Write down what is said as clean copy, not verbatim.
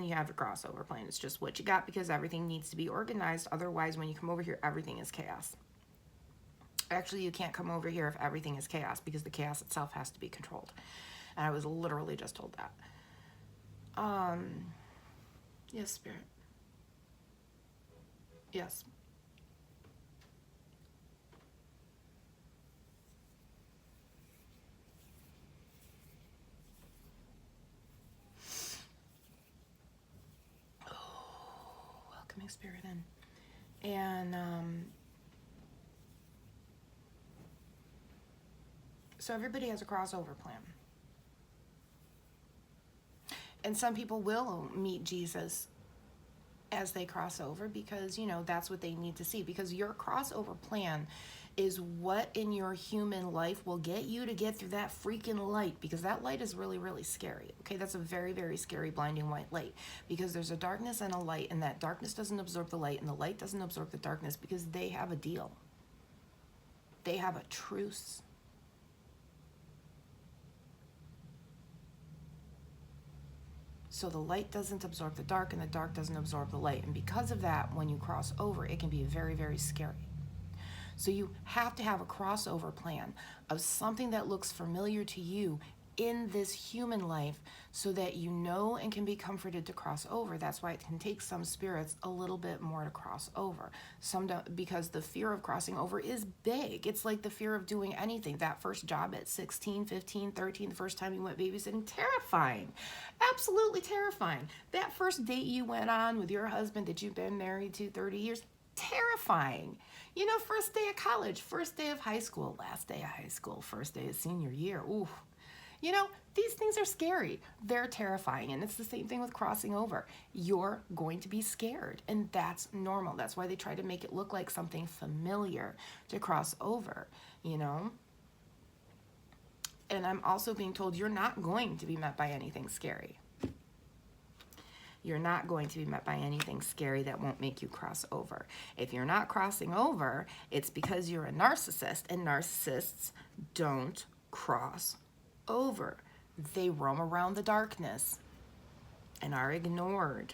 plane, you have your crossover plane. It's just what you got because everything needs to be organized. Otherwise, when you come over here, everything is chaos. Actually, you can't come over here if everything is chaos because the chaos itself has to be controlled. And I was literally just told that. Yes, Spirit. Yes. Oh, welcoming Spirit in. And so everybody has a crossover plan. And some people will meet Jesus as they cross over because, you know, that's what they need to see. Because your crossover plan is what in your human life will get you to get through that freaking light, because that light is really, really scary. Okay, that's a very, very scary blinding white light, because there's a darkness and a light, and that darkness doesn't absorb the light and the light doesn't absorb the darkness because they have a deal. They have a truce. So the light doesn't absorb the dark and the dark doesn't absorb the light. And because of that, when you cross over, it can be very, very scary. So you have to have a crossover plan of something that looks familiar to you in this human life so that you know and can be comforted to cross over. That's why it can take some spirits a little bit more to cross over. Some don't, because the fear of crossing over is big. It's like the fear of doing anything. That first job at 16, 15, 13, the first time you went babysitting, terrifying. Absolutely terrifying. That first date you went on with your husband that you've been married to 30 years, terrifying. You know, first day of college, first day of high school, last day of high school, first day of senior year. Ooh. You know, these things are scary. They're terrifying. And it's the same thing with crossing over. You're going to be scared. And that's normal. That's why they try to make it look like something familiar to cross over, you know? And I'm also being told you're not going to be met by anything scary. You're not going to be met by anything scary that won't make you cross over. If you're not crossing over, it's because you're a narcissist, and narcissists don't cross over. They roam around the darkness and are ignored.